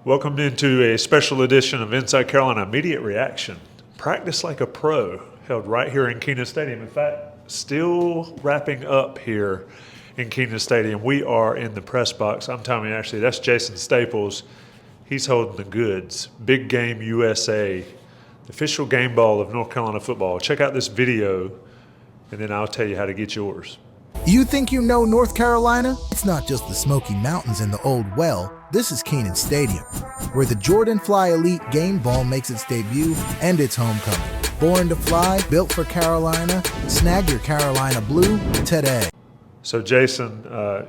Welcome into a special edition of Inside Carolina Immediate Reaction. Practice like a pro, held right here in Kenan Stadium. In fact, still wrapping up here in Kenan Stadium. We are in the press box. I'm Tommy Ashley. That's Jason Staples. He's holding the goods. Big Game USA, the official game ball of North Carolina football. Check out this video, and then I'll tell you how to get yours. You think you know North Carolina? It's not just the Smoky Mountains and the Old Well. This is Kenan Stadium, where the Jordan Fly Elite game ball makes its debut and its homecoming. Born to fly, built for Carolina, snag your Carolina blue today. So Jason,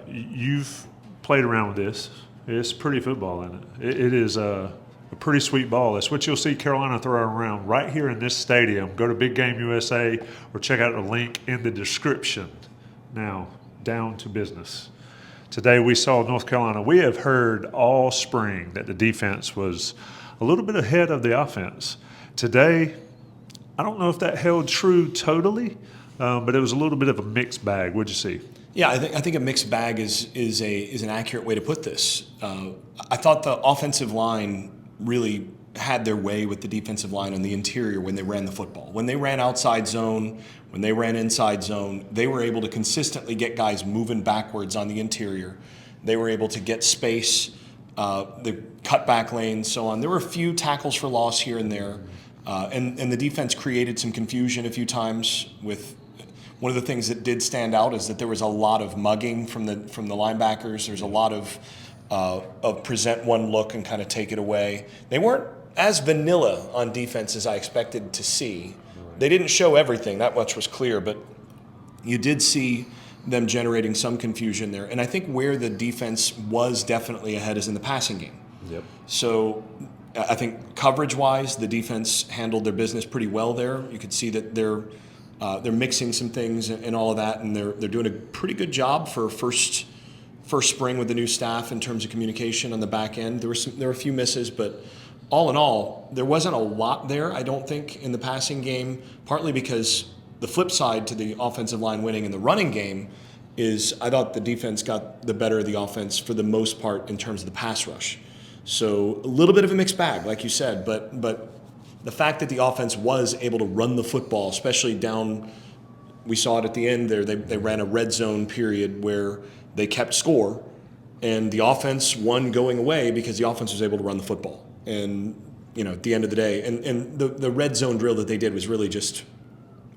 you've played around with this. It's pretty football in it. It is a pretty sweet ball. That's what you'll see Carolina throw around right here in this stadium. Go to Big Game USA or check out the link in the description. Now, down to business. Today we saw North Carolina. We have heard all spring that the defense was a little bit ahead of the offense. Today, I don't know if that held true totally, but it was a little bit of a mixed bag. What'd you see? Yeah, I think a mixed bag is an accurate way to put this. I thought the offensive line really had their way with the defensive line on the interior when they ran the football. When they ran outside zone, when they ran inside zone, they were able to consistently get guys moving backwards on the interior. They were able to get space, the cutback lanes, so on. There were a few tackles for loss here and there, and the defense created some confusion a few times. With one of the things that did stand out is that there was a lot of mugging from the linebackers. There's a lot of present one look and kind of take it away. They weren't as vanilla on defense as I expected to see. They didn't show everything, that much was clear, but you did see them generating some confusion there. And I think where the defense was definitely ahead is in the passing game. Yep. So I think coverage-wise, the defense handled their business pretty well there. You could see that they're mixing some things and all of that, and they're doing a pretty good job for first spring with the new staff in terms of communication on the back end. There were a few misses, but all in all, there wasn't a lot there, I don't think, in the passing game, partly because the flip side to the offensive line winning in the running game is I thought the defense got the better of the offense for the most part in terms of the pass rush. So a little bit of a mixed bag, like you said, but the fact that the offense was able to run the football, especially down, we saw it at the end there, they ran a red zone period where they kept score, and the offense won going away because the offense was able to run the football. And, at the end of the day, and the red zone drill that they did was really just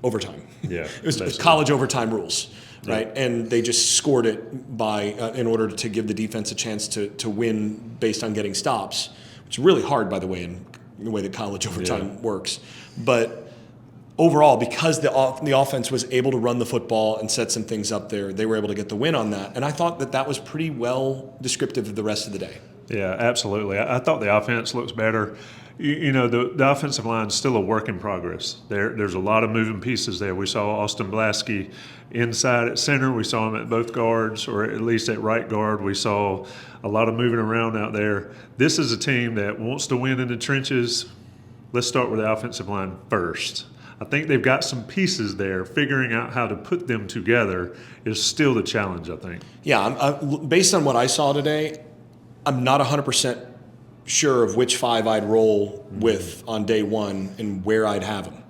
overtime. Yeah. It was college overtime rules, right? Yeah. And they just scored it by in order to give the defense a chance to win based on getting stops, which is really hard, by the way, in the way that college overtime works. But overall, because the offense was able to run the football and set some things up there, they were able to get the win on that. And I thought that was pretty well descriptive of the rest of the day. Yeah, absolutely. I thought the offense looks better. The offensive line is still a work in progress. There's a lot of moving pieces there. We saw Austin Blaskey inside at center. We saw him at both guards, or at least at right guard. We saw a lot of moving around out there. This is a team that wants to win in the trenches. Let's start with the offensive line first. I think they've got some pieces there. Figuring out how to put them together is still the challenge, I think. Yeah, based on what I saw today, I'm not 100% sure of which five I'd roll with on day one and where I'd have them.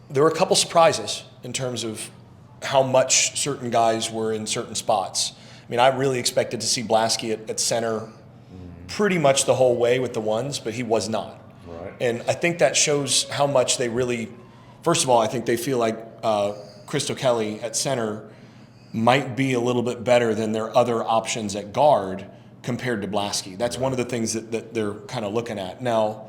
There were a couple surprises in terms of how much certain guys were in certain spots. I mean, I really expected to see Blaskey at center pretty much the whole way with the ones, but he was not. Right. And I think that shows how much they really, first of all, I think they feel like Christo Kelly at center might be a little bit better than their other options at guard compared to Blaskey. That's one of the things that they're kind of looking at. Now,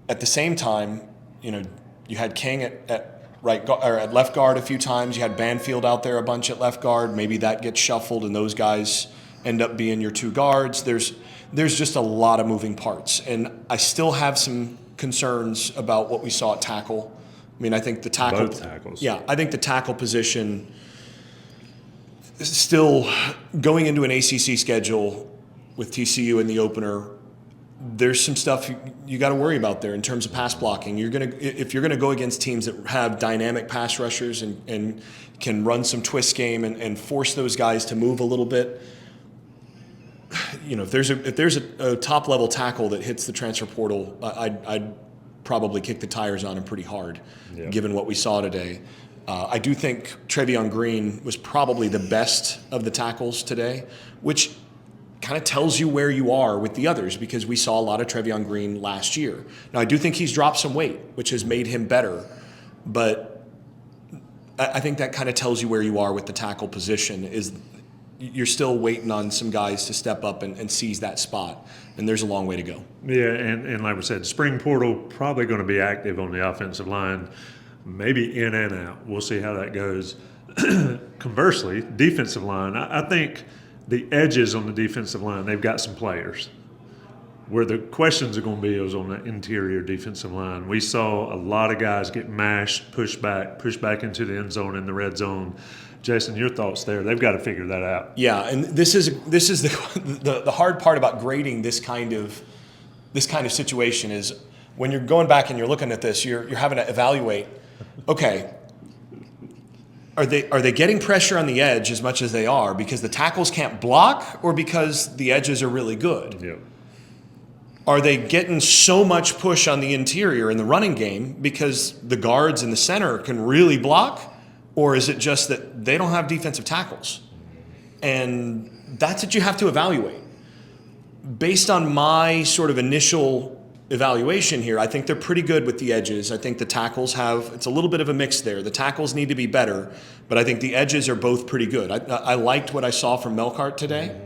at the same time, you had King at right or at left guard a few times. You had Banfield out there a bunch at left guard. Maybe that gets shuffled and those guys end up being your two guards. There's just a lot of moving parts. And I still have some concerns about what we saw at tackle. I mean, I think the tackle. Both tackles. Yeah, I think the tackle position still going into an ACC schedule with TCU in the opener, there's some stuff you got to worry about there in terms of pass blocking. If you're gonna go against teams that have dynamic pass rushers and can run some twist game and force those guys to move a little bit, if there's a top level tackle that hits the transfer portal, I'd probably kick the tires on him pretty hard, given what we saw today. I do think Trevion Green was probably the best of the tackles today, which kind of tells you where you are with the others, because we saw a lot of Trevion Green last year. Now, I do think he's dropped some weight, which has made him better, but I think that kind of tells you where you are with the tackle position. Is you're still waiting on some guys to step up and seize that spot, and there's a long way to go. Yeah, and like we said, spring portal probably going to be active on the offensive line, maybe in and out. We'll see how that goes. Conversely, defensive line, I think the edges on the defensive line, they've got some players. Where the questions are going to be is on the interior defensive line. We saw a lot of guys get mashed, pushed back into the end zone in the red zone. Jason, your thoughts there? They've got to figure that out. Yeah, and this is the hard part about grading this kind of situation is when you're going back and you're looking at this, you're having to evaluate. Okay, are they getting pressure on the edge as much as they are because the tackles can't block, or because the edges are really good? Yep. Are they getting so much push on the interior in the running game because the guards in the center can really block? Or is it just that they don't have defensive tackles? And that's what you have to evaluate. Based on my sort of initial evaluation here, I think they're pretty good with the edges. I think the tackles it's a little bit of a mix there. The tackles need to be better, but I think the edges are both pretty good. I liked what I saw from Melkart today.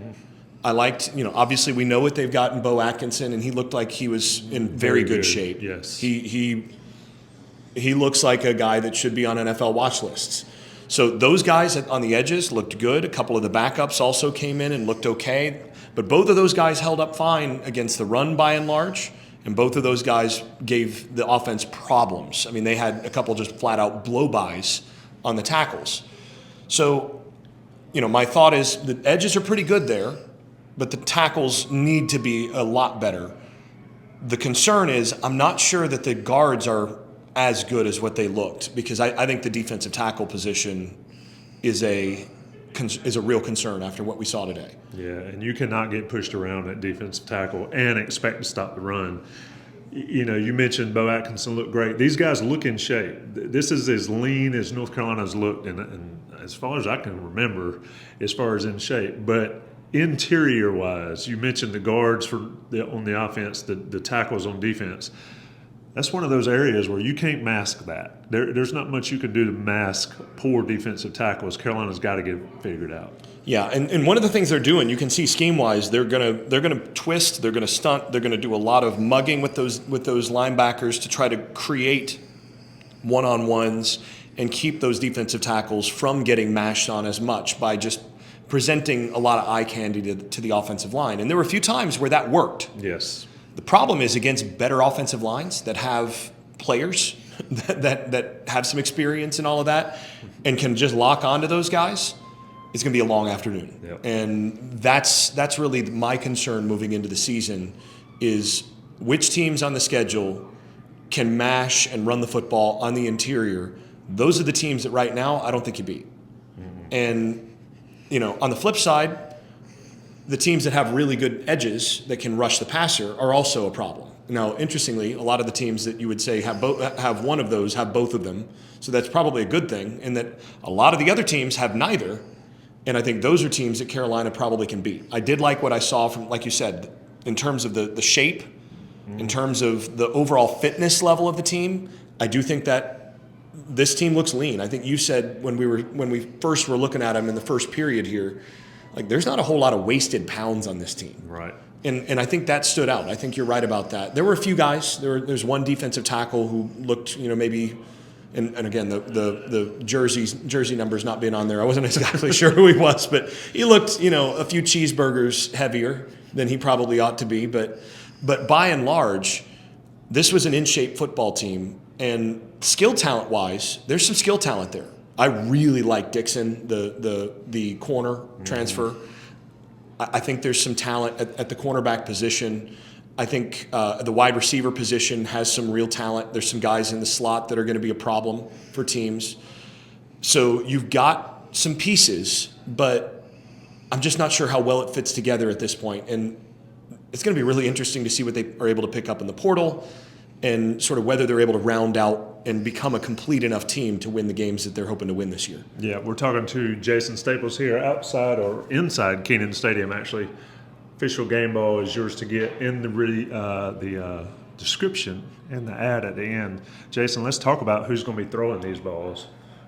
I liked, obviously we know what they've got in Bo Atkinson, and he looked like he was in very good shape. Yes. He looks like a guy that should be on NFL watch lists. So those guys on the edges looked good. A couple of the backups also came in and looked okay. But both of those guys held up fine against the run by and large, and both of those guys gave the offense problems. I mean, they had a couple just flat-out blow-bys on the tackles. So, my thought is the edges are pretty good there, but the tackles need to be a lot better. The concern is I'm not sure that the guards are as good as what they looked, because I think the defensive tackle position is a real concern after what we saw today. Yeah, and you cannot get pushed around at defensive tackle and expect to stop the run. You mentioned Bo Atkinson looked great. These guys look in shape. This is as lean as North Carolina's looked, and as far as I can remember, as far as in shape. But interior-wise, you mentioned the guards on the offense, the tackles on defense. That's one of those areas where you can't mask that. There's not much you can do to mask poor defensive tackles. Carolina's got to get figured out. Yeah, and one of the things they're doing, you can see scheme-wise, they're gonna twist, they're gonna stunt, they're gonna do a lot of mugging with those linebackers to try to create one-on-ones and keep those defensive tackles from getting mashed on as much by just presenting a lot of eye candy to the offensive line. And there were a few times where that worked. Yes. The problem is against better offensive lines that have players that have some experience and all of that and can just lock onto those guys, it's going to be a long afternoon. Yep. And that's really my concern moving into the season is which teams on the schedule can mash and run the football on the interior. Those are the teams that right now I don't think you beat. Mm-hmm. And, on the flip side, the teams that have really good edges that can rush the passer are also a problem. Now, interestingly, a lot of the teams that you would say have one of those have both of them. So that's probably a good thing, and that a lot of the other teams have neither. And I think those are teams that Carolina probably can beat. I did like what I saw from, like you said, in terms of the shape, in terms of the overall fitness level of the team. I do think that this team looks lean. I think you said when we first were looking at them in the first period here, like there's not a whole lot of wasted pounds on this team. Right. And I think that stood out. I think you're right about that. There were a few guys. There's one defensive tackle who looked, maybe, and again, the jersey numbers not being on there, I wasn't exactly sure who he was, but he looked, a few cheeseburgers heavier than he probably ought to be. But by and large, this was an in-shape football team. And skill talent-wise, there's some skill talent there. I really like Dixon, the corner transfer. I think there's some talent at the cornerback position. I think the wide receiver position has some real talent. There's some guys in the slot that are going to be a problem for teams. So you've got some pieces, but I'm just not sure how well it fits together at this point. And it's going to be really interesting to see what they are able to pick up in the portal and sort of whether they're able to round out and become a complete enough team to win the games that they're hoping to win this year. Yeah, we're talking to Jason Staples here outside or inside Kenan Stadium, actually. Official game ball is yours to get in the description and the ad at the end. Jason, let's talk about who's going to be throwing these balls,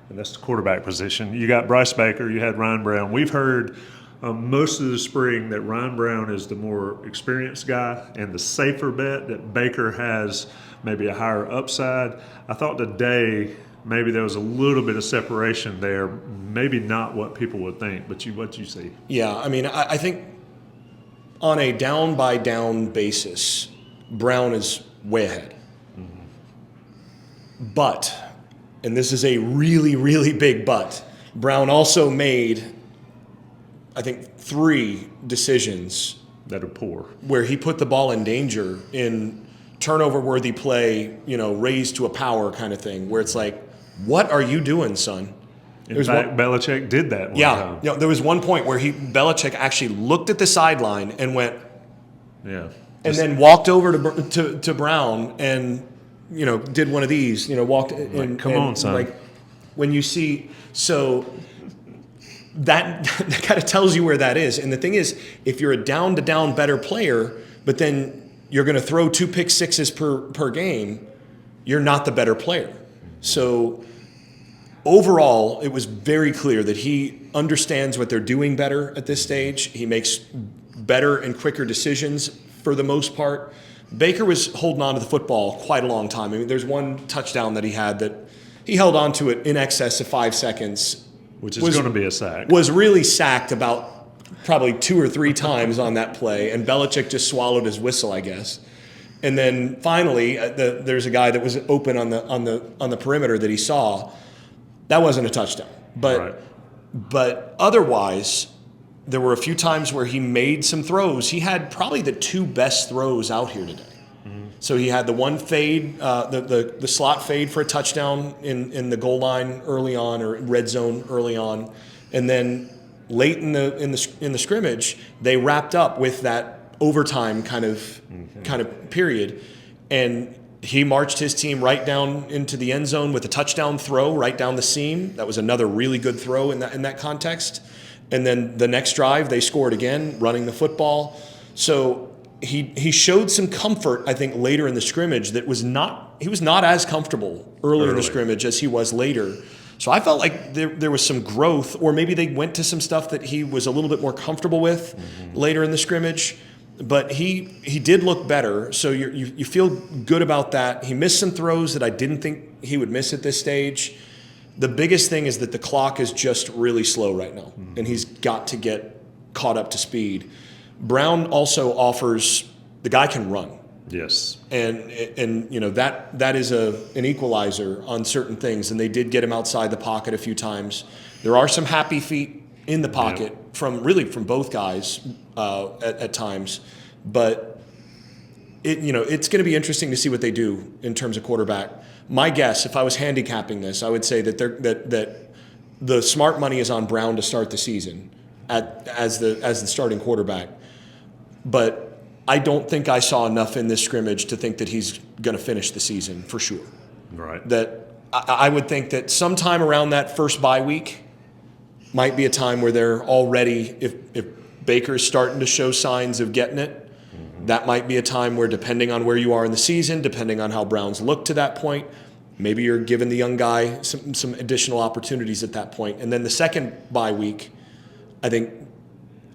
and that's the quarterback position. You got Bryce Baker, you had Ryan Browne. We've heard most of the spring that Ryan Browne is the more experienced guy and the safer bet, that Baker has maybe a higher upside. I thought today maybe there was a little bit of separation there, maybe not what people would think, but what you see. Yeah, I mean, I think on a down-by-down basis, Browne is way ahead. Mm-hmm. But, and this is a really, really big but, Browne also made, I think, 3 decisions that are poor, where he put the ball in danger in turnover-worthy play, raised to a power kind of thing, where it's like, what are you doing, son? In fact, Belichick did that one time. Yeah, there was one point where Belichick actually looked at the sideline and went, and then walked over to Browne and did one of these, walked and come on, son. Like when you see that kind of tells you where that is. And the thing is, if you're a down-to-down better player, but then you're going to throw 2 pick sixes per game, you're not the better player. So overall, it was very clear that he understands what they're doing better at this stage. He makes better and quicker decisions for the most part. Baker was holding on to the football quite a long time. I mean, there's one touchdown that he had that he held on to it in excess of 5 seconds. Which is going to be a sack. Was really sacked about probably 2 or 3 times on that play, and Belichick just swallowed his whistle, I guess. And then finally, there's a guy that was open on the perimeter that he saw. That wasn't a touchdown, but otherwise, there were a few times where he made some throws. He had probably the 2 best throws out here today. Mm-hmm. So he had the one fade, the slot fade for a touchdown in the goal line early on, or red zone early on, and then late in the scrimmage, they wrapped up with that overtime kind of period, and he marched his team right down into the end zone with a touchdown throw right down the seam. That was another really good throw in that context. And then the next drive, they scored again, running the football. So he showed some comfort, I think, later in the scrimmage he was not as comfortable early in the scrimmage as he was later. So I felt like there was some growth, or maybe they went to some stuff that he was a little bit more comfortable with later in the scrimmage. But he did look better, so you feel good about that. He missed some throws that I didn't think he would miss at this stage. The biggest thing is that the clock is just really slow right now, and he's got to get caught up to speed. Browne also offers – the guy can run. Yes. And that is an equalizer on certain things, and they did get him outside the pocket a few times. There are some happy feet in the pocket from both guys at times, but it's going to be interesting to see what they do in terms of quarterback. My guess, if I was handicapping this, I would say that the smart money is on Browne to start the season as the starting quarterback, but I don't think I saw enough in this scrimmage to think that he's going to finish the season for sure. Right. That I would think that sometime around that first bye week might be a time where they're already, if Baker's starting to show signs of getting it, that might be a time where, depending on where you are in the season, depending on how Browns look to that point, maybe you're giving the young guy some additional opportunities at that point. And then the second bye week, I think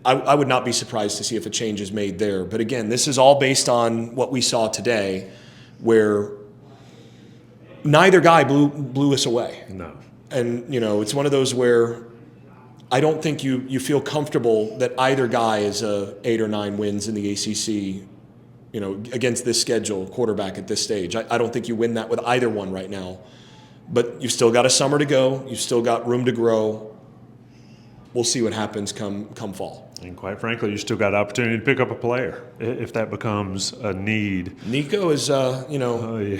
I would not be surprised to see if a change is made there. But again, this is all based on what we saw today, where neither guy blew us away. No. And, it's one of those where I don't think you feel comfortable that either guy is 8 or 9 wins in the ACC, against this schedule quarterback at this stage. I don't think you win that with either one right now. But you've still got a summer to go. You've still got room to grow. we'll see what happens come fall. And quite frankly, you still got an opportunity to pick up a player if that becomes a need. Nico is,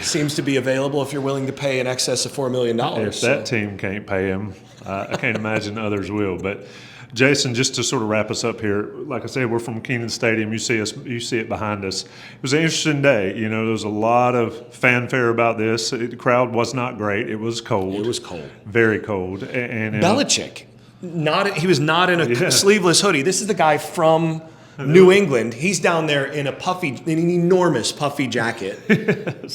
seems to be available if you're willing to pay in excess of $4 million. If that team can't pay him, I can't imagine others will. But Jason, just to sort of wrap us up here, like I said, we're from Kenan Stadium. You see it behind us. It was an interesting day. There was a lot of fanfare about this. The crowd was not great. It was cold. It was cold, very cold. And Belichick. He was not in a sleeveless hoodie. This is the guy from New England. He's down there in an enormous puffy jacket.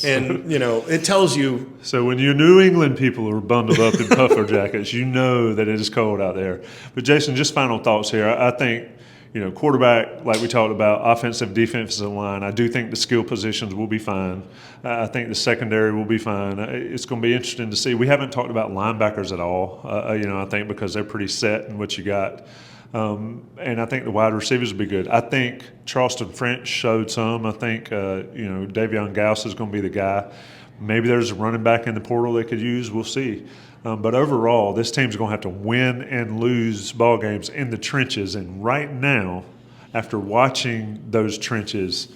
And, it tells you. So when your New England people are bundled up in puffer jackets, you know that it is cold out there. But Jason, just final thoughts here. I think, quarterback, like we talked about, offensive, defensive line, I do think the skill positions will be fine. I think the secondary will be fine. It's going to be interesting to see. We haven't talked about linebackers at all, I think because they're pretty set in what you got. And I think the wide receivers will be good. I think Charleston French showed some. I think, Davion Gauss is going to be the guy. Maybe there's a running back in the portal they could use. We'll see. But overall, this team's going to have to win and lose ball games in the trenches. And right now, after watching those trenches,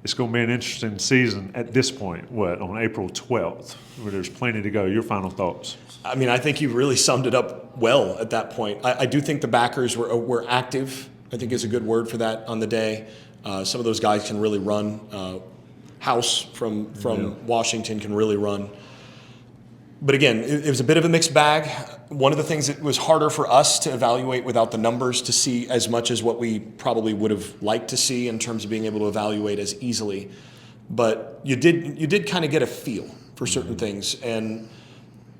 it's going to be an interesting season at this point, on April 12th, where there's plenty to go. Your final thoughts? I mean, I think you really summed it up well at that point. I do think the backers were active, I think is a good word for that on the day. Some of those guys can really run. House from Washington can really run. But again, it was a bit of a mixed bag. One of the things that was harder for us to evaluate without the numbers to see as much as what we probably would have liked to see in terms of being able to evaluate as easily. But you did kind of get a feel for certain things. And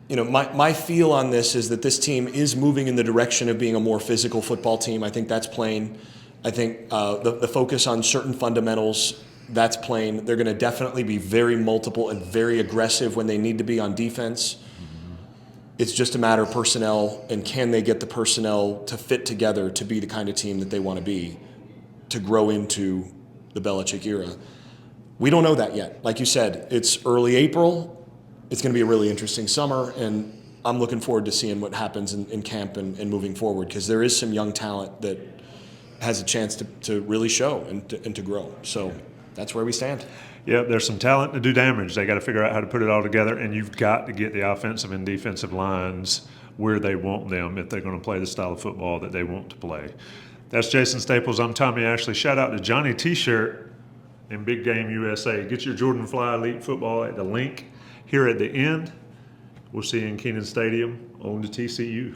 my feel on this is that this team is moving in the direction of being a more physical football team. I think that's plain. I think the focus on certain fundamentals, that's plain. They're going to definitely be very multiple and very aggressive when they need to be on defense. It's just a matter of personnel, and can they get the personnel to fit together to be the kind of team that they want to be, to grow into the Belichick era. We don't know that yet. Like you said, it's early April. It's going to be a really interesting summer, and I'm looking forward to seeing what happens in camp and moving forward, because there is some young talent that has a chance to really show and to grow. So that's where we stand. Yeah, there's some talent to do damage. They got to figure out how to put it all together, and you've got to get the offensive and defensive lines where they want them if they're going to play the style of football that they want to play. That's Jason Staples. I'm Tommy Ashley. Shout out to Johnny T-Shirt and Big Game USA. Get your Jordan Fly Elite football at the link here at the end. We'll see you in Kenan Stadium on to TCU.